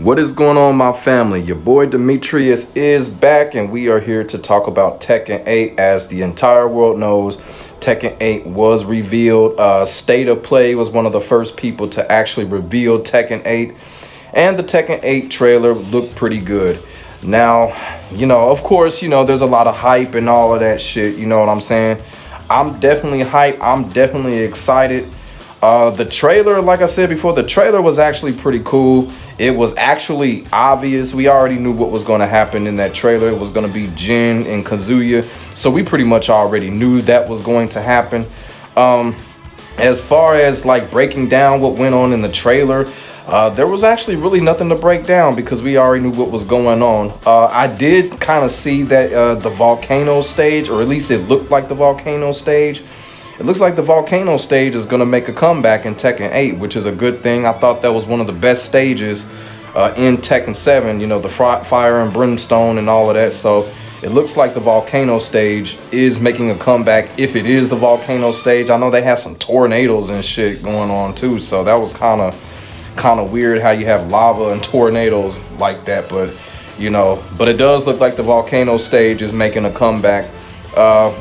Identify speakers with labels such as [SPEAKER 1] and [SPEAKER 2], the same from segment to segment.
[SPEAKER 1] What is going on, my family? Your boy Demetrius is back, and we are here to talk about Tekken 8. As the entire world knows, Tekken 8 was revealed. State of Play was one of the first people to actually reveal Tekken 8, and the Tekken 8 trailer looked pretty good. Now, of course, there's a lot of hype and all of that shit, you know what I'm saying? I'm definitely hyped. I'm definitely excited. The trailer, like I said before, the trailer was actually pretty cool. It was actually obvious. We already knew what was going to happen in that trailer. It was going to be Jin and Kazuya. So we pretty much already knew that was going to happen. As far as like breaking down what went on in the trailer, there was actually really nothing to break down because we already knew what was going on. I did kind of see that the volcano stage, or at least it looked like the volcano stage. It looks like the volcano stage is going to make a comeback in Tekken 8, which is a good thing. I thought that was one of the best stages in Tekken 7, the fire and brimstone and all of that. So it looks like the volcano stage is making a comeback, if it is the volcano stage. I know they had some tornadoes and shit going on too, so that was kind of weird how you have lava and tornadoes like that. But but it does look like the volcano stage is making a comeback.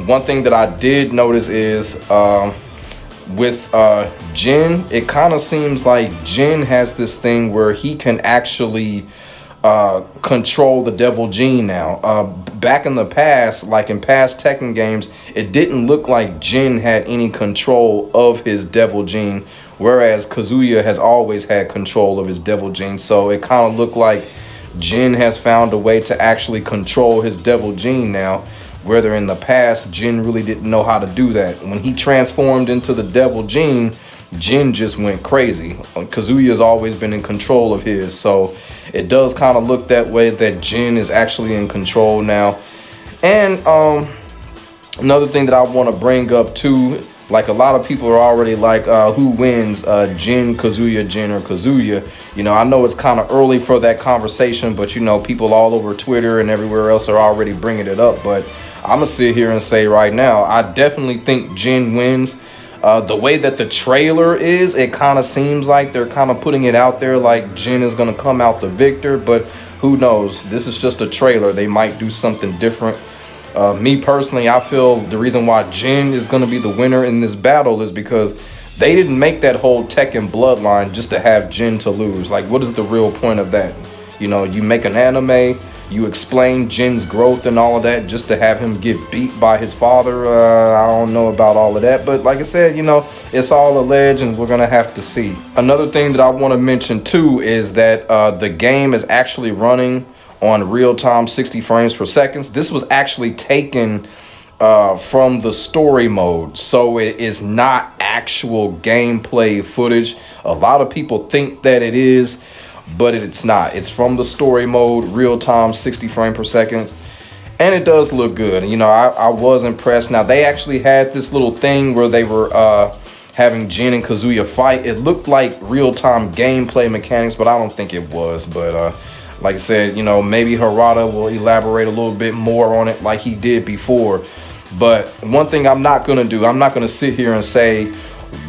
[SPEAKER 1] One thing that I did notice is with Jin, it kind of seems like Jin has this thing where he can actually control the devil gene now. Back in the past, like in past Tekken games, it didn't look like Jin had any control of his devil gene, whereas Kazuya has always had control of his devil gene. So it kind of looked like Jin has found a way to actually control his devil gene now. Whether in the past, Jin really didn't know how to do that. When he transformed into the devil gene, Jin just went crazy. Kazuya's always been in control of his, so it does kind of look that way, that Jin is actually in control now. And another thing that I want to bring up too, like a lot of people are already like, who wins, Jin, Kazuya, Jin, or Kazuya? I know it's kind of early for that conversation, but people all over Twitter and everywhere else are already bringing it up. But I'm gonna sit here and say right now, I definitely think Jin wins. The way that the trailer is, it kind of seems like they're kind of putting it out there like Jin is gonna come out the victor, but who knows? This is just a trailer. They might do something different. Me personally, I feel the reason why Jin is going to be the winner in this battle is because they didn't make that whole Tekken bloodline just to have Jin to lose. Like, what is the real point of that? You make an anime, you explain Jin's growth and all of that just to have him get beat by his father. I don't know about all of that, but like I said, it's all alleged and we're going to have to see. Another thing that I want to mention too is that the game is actually running on real-time 60 frames per second. This was actually taken from the story mode, so it is not actual gameplay footage. A lot of people think that it is, but it's not. It's from the story mode, real-time 60 frames per second, and it does look good. I was impressed. Now, they actually had this little thing where they were having Jin and Kazuya fight. It looked like real-time gameplay mechanics, but I don't think it was. But like I said, maybe Harada will elaborate a little bit more on it like he did before. But one thing I'm not going to do, I'm not going to sit here and say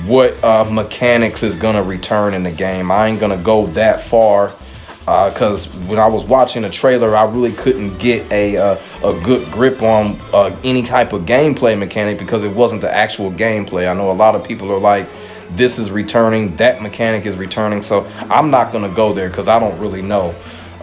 [SPEAKER 1] what mechanics is going to return in the game. I ain't going to go that far because when I was watching the trailer, I really couldn't get a good grip on any type of gameplay mechanic because it wasn't the actual gameplay. I know a lot of people are like, this is returning, that mechanic is returning. So I'm not going to go there because I don't really know.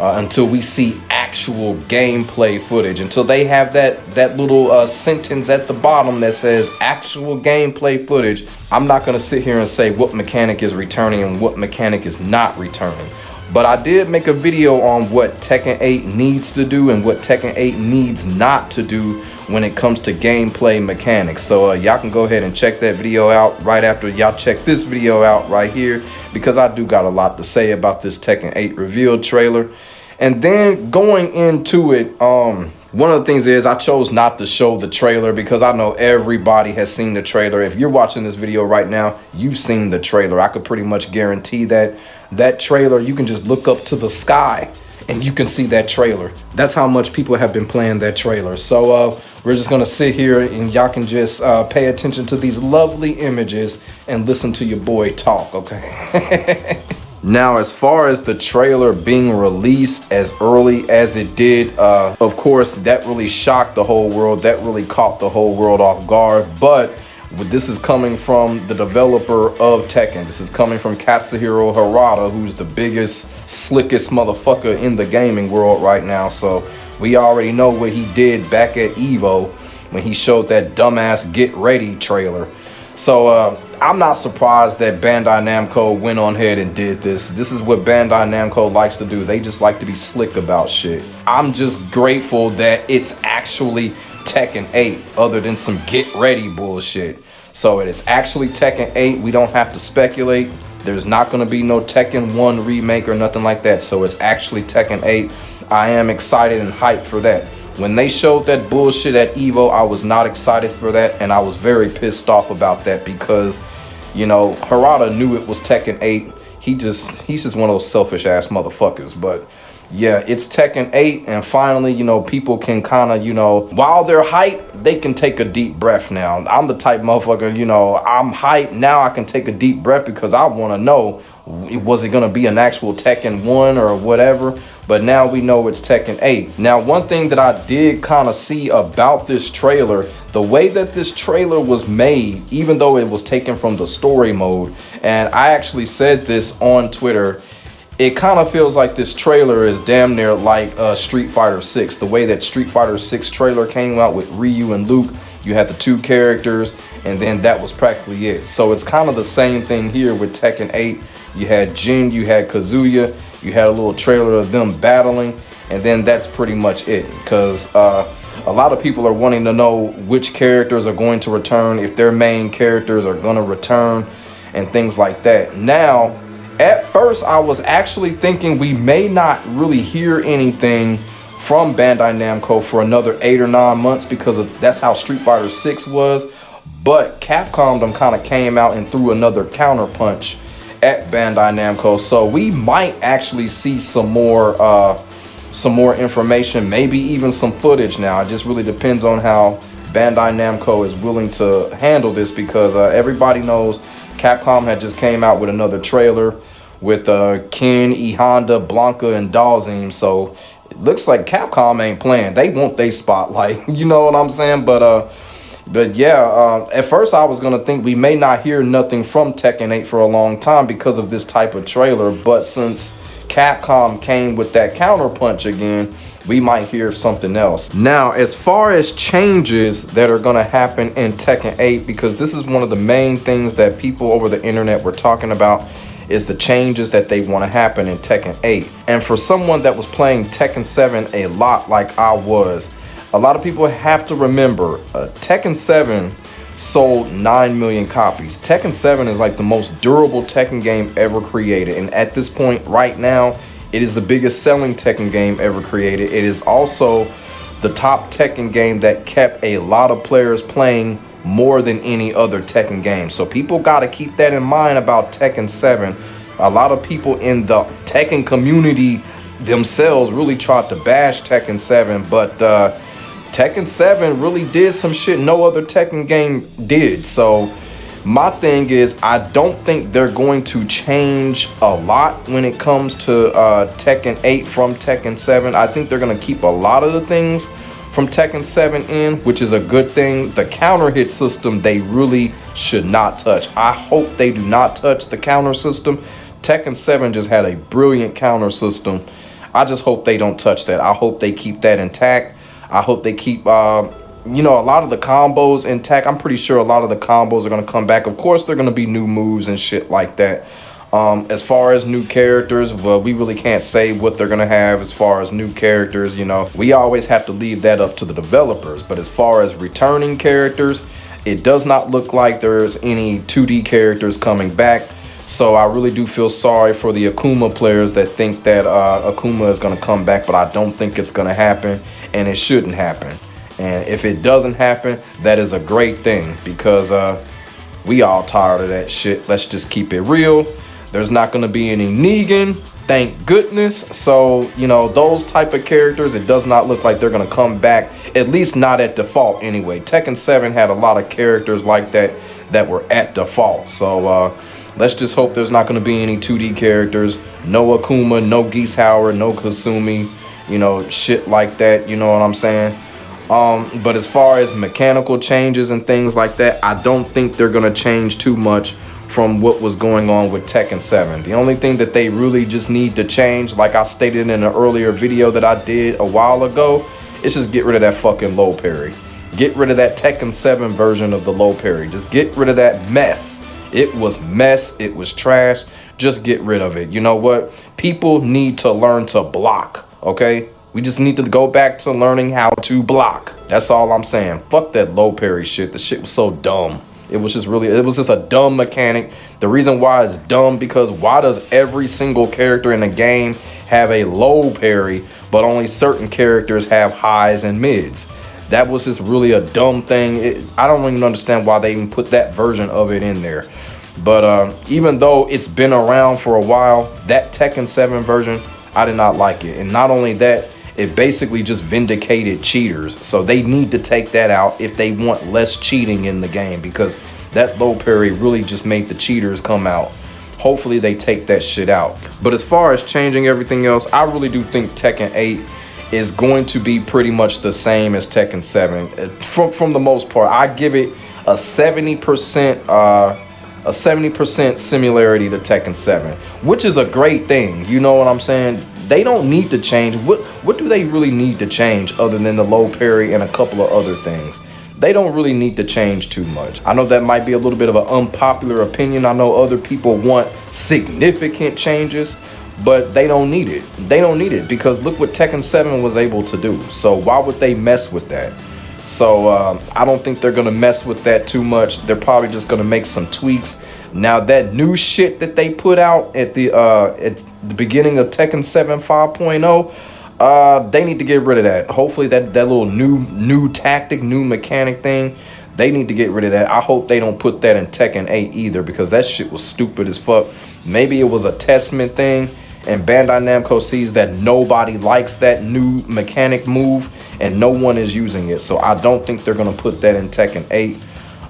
[SPEAKER 1] Until we see actual gameplay footage, until they have that little sentence at the bottom that says actual gameplay footage, I'm not going to sit here and say what mechanic is returning and what mechanic is not returning. But I did make a video on what Tekken 8 needs to do and what Tekken 8 needs not to do when it comes to gameplay mechanics. So y'all can go ahead and check that video out right after y'all check this video out right here, because I do got a lot to say about this Tekken 8 reveal trailer. And then going into it, one of the things is I chose not to show the trailer because I know everybody has seen the trailer. If you're watching this video right now, you've seen the trailer. I could pretty much guarantee that trailer, you can just look up to the sky and you can see that trailer. That's how much people have been playing that trailer. So we're just gonna sit here and y'all can just pay attention to these lovely images and listen to your boy talk, okay? Now, as far as the trailer being released as early as it did, of course, that really shocked the whole world. That really caught the whole world off guard. But this is coming from the developer of Tekken. This is coming from Katsuhiro Harada, who's the biggest, slickest motherfucker in the gaming world right now. So we already know what he did back at EVO when he showed that dumbass Get Ready trailer. So I'm not surprised that Bandai Namco went on ahead and did this. This is what Bandai Namco likes to do. They just like to be slick about shit. I'm just grateful that it's actually Tekken 8 other than some Get Ready bullshit. So it's actually Tekken 8. We don't have to speculate. There's not going to be no Tekken 1 remake or nothing like that. So it's actually Tekken 8. I am excited and hyped for that. When they showed that bullshit at EVO, I was not excited for that, and I was very pissed off about that because, you know, Harada knew it was Tekken 8. He's just one of those selfish ass motherfuckers. But yeah, it's Tekken 8, and finally, you know, people can kind of, you know, while they're hyped, they can take a deep breath now. I'm the type motherfucker, you know, I'm hyped. Now I can take a deep breath because I want to know, was it going to be an actual Tekken 1 or whatever? But now we know it's Tekken 8. Now, one thing that I did kind of see about this trailer, the way that this trailer was made, even though it was taken from the story mode, and I actually said this on Twitter, it kind of feels like this trailer is damn near like Street Fighter 6. The way that Street Fighter 6 trailer came out with Ryu and Luke, you had the two characters, and then that was practically it. So it's kind of the same thing here with Tekken 8. You had Jin, you had Kazuya, you had a little trailer of them battling, and then that's pretty much it. Because a lot of people are wanting to know which characters are going to return, if their main characters are going to return, and things like that. Now, at first, I was actually thinking we may not really hear anything from Bandai Namco for another 8 or 9 months because that's how Street Fighter 6 was. But Capcom them kind of came out and threw another counterpunch at Bandai Namco, so we might actually see some more information, maybe even some footage. Now, it just really depends on how Bandai Namco is willing to handle this because everybody knows Capcom had just came out with another trailer with Ken, E Honda, Blanca, and Dhalsim. So it looks like Capcom ain't playing. They want their spotlight. You know what I'm saying? But yeah, at first I was gonna think we may not hear nothing from Tekken 8 for a long time because of this type of trailer. But since Capcom came with that counterpunch again, we might hear something else. Now, as far as changes that are gonna happen in Tekken 8, because this is one of the main things that people over the internet were talking about, is the changes that they want to happen in Tekken 8. And for someone that was playing Tekken 7 a lot like I was, a lot of people have to remember Tekken 7 sold 9 million copies. Tekken 7 is like the most durable Tekken game ever created, and at this point right now, it is the biggest selling Tekken game ever created. It is also the top Tekken game that kept a lot of players playing more than any other Tekken game. So people got to keep that in mind about Tekken 7. A lot of people in the Tekken community themselves really tried to bash Tekken 7, but Tekken 7 really did some shit no other Tekken game did. So my thing is, I don't think they're going to change a lot when it comes to Tekken 8 from Tekken 7. I think they're going to keep a lot of the things from Tekken 7 in, which is a good thing. The counter hit system, they really should not touch. I hope they do not touch the counter system. Tekken 7 just had a brilliant counter system. I just hope they don't touch that. I hope they keep that intact. I hope they keep, you know, a lot of the combos intact. I'm pretty sure a lot of the combos are going to come back. Of course, they're going to be new moves and shit like that. As far as new characters, well, we really can't say what they're going to have as far as new characters. You know, we always have to leave that up to the developers. But as far as returning characters, it does not look like there's any 2D characters coming back. So I really do feel sorry for the Akuma players that think that Akuma is going to come back, but I don't think it's going to happen, and it shouldn't happen. And if it doesn't happen, that is a great thing, because we all tired of that shit. Let's just keep it real. There's not going to be any Negan, thank goodness. So, you know, those type of characters, it does not look like they're going to come back, at least not at default anyway. Tekken 7 had a lot of characters like that that were at default. So let's just hope there's not going to be any 2D characters. No Akuma, no Geese Howard, no Kasumi, you know, shit like that. You know what I'm saying? But as far as mechanical changes and things like that, I don't think they're going to change too much from what was going on with Tekken 7. The only thing that they really just need to change, like I stated in an earlier video that I did a while ago, is just get rid of that fucking low parry. Get rid of that Tekken 7 version of the low parry. Just get rid of that mess. It was mess. It was trash. Just get rid of it. You know what? People need to learn to block, okay? We just need to go back to learning how to block. That's all I'm saying. Fuck that low parry shit. The shit was so dumb. It was just a dumb mechanic. The reason why it's dumb, because why does every single character in the game have a low parry, but only certain characters have highs and mids? That was just really a dumb thing. I don't even understand why they even put that version of it in there. But even though it's been around for a while, that Tekken 7 version, I did not like it. And not only that, it basically just vindicated cheaters. So they need to take that out if they want less cheating in the game, because that low parry really just made the cheaters come out. Hopefully they take that shit out. But as far as changing everything else, I really do think Tekken 8 is going to be pretty much the same as Tekken 7. From the most part, I give it a 70% similarity to Tekken 7, which is a great thing. You know what I'm saying? They don't need to change. What do they really need to change other than the low parry and a couple of other things? They don't really need to change too much. I know that might be a little bit of an unpopular opinion. I know other people want significant changes, but they don't need it. They don't need it because look what Tekken 7 was able to do. So why would they mess with that? So I don't think they're gonna mess with that too much. They're probably just gonna make some tweaks. Now that new shit that they put out at the beginning of Tekken 7 5.0, they need to get rid of that. Hopefully that little new tactic, new mechanic thing, they need to get rid of that. I hope they don't put that in Tekken 8 either, because that shit was stupid as fuck. Maybe it was a testament thing, and Bandai Namco sees that nobody likes that new mechanic move and no one is using it. So I don't think they're going to put that in Tekken 8.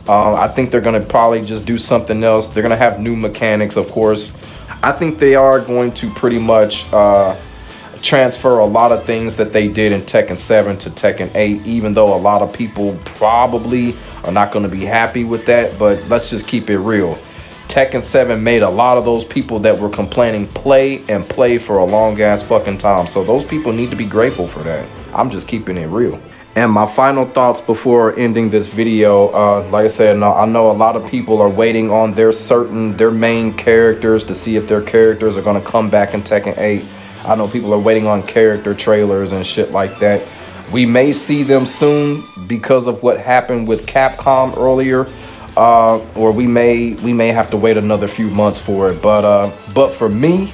[SPEAKER 1] I think they're going to probably just do something else. They're going to have new mechanics, of course. I think they are going to pretty much transfer a lot of things that they did in Tekken 7 to Tekken 8, even though a lot of people probably are not going to be happy with that. But let's just keep it real. Tekken 7 made a lot of those people that were complaining play for a long ass fucking time. So those people need to be grateful for that. I'm just keeping it real. And my final thoughts before ending this video, like I said, I know a lot of people are waiting on their main characters to see if their characters are going to come back in Tekken 8. I know people are waiting on character trailers and shit like that. We may see them soon because of what happened with Capcom earlier, or we may have to wait another few months for it. But for me,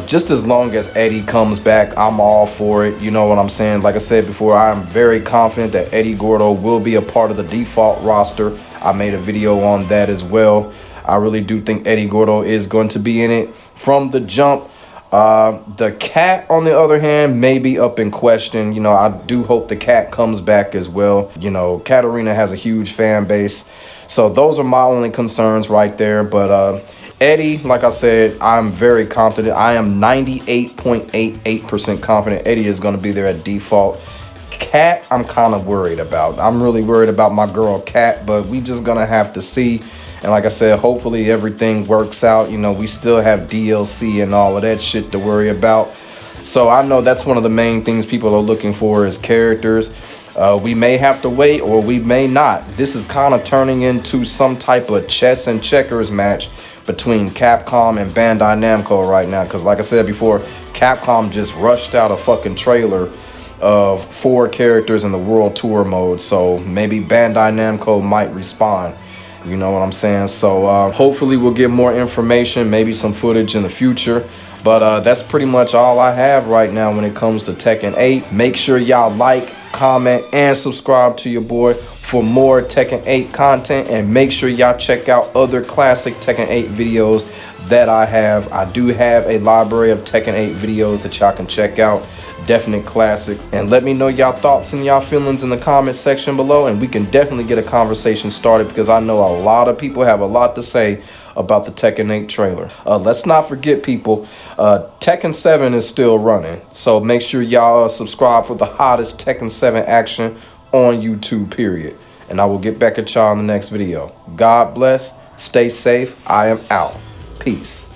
[SPEAKER 1] just as long as Eddie comes back, I'm all for it. You know what I'm saying? Like I said before, I'm very confident that Eddie Gordo will be a part of the default roster. I made a video on that as well. I really do think Eddie Gordo is going to be in it from the jump. The cat, on the other hand, may be up in question. You know, I do hope the cat comes back as well. You know, Katarina has a huge fan base. So those are my only concerns right there. But Eddie, like I said, I'm very confident. I am 98.88% confident Eddie is going to be there at default. Cat, I'm kind of worried about. I'm really worried about my girl Cat, but we just going to have to see. And like I said, hopefully everything works out. You know, we still have DLC and all of that shit to worry about. So I know that's one of the main things people are looking for is characters. We may have to wait or we may not. This is kind of turning into some type of chess and checkers match between Capcom and Bandai Namco right now. Because like I said before, Capcom just rushed out a fucking trailer of 4 characters in the World Tour mode. So maybe Bandai Namco might respond. You know what I'm saying? So hopefully we'll get more information, maybe some footage in the future. But that's pretty much all I have right now when it comes to Tekken 8. Make sure y'all like, comment, and subscribe to your boy for more Tekken 8 content. And make sure y'all check out other classic Tekken 8 videos that I have. I do have a library of Tekken 8 videos that y'all can check out. Definite classic. And let me know y'all thoughts and y'all feelings in the comment section below, and we can definitely get a conversation started, because I know a lot of people have a lot to say about the Tekken 8 trailer. Let's not forget, people, Tekken 7 is still running, so make sure y'all subscribe for the hottest Tekken 7 action on YouTube, period. And I will get back at y'all in the next video. God bless, stay safe, I am out. Peace.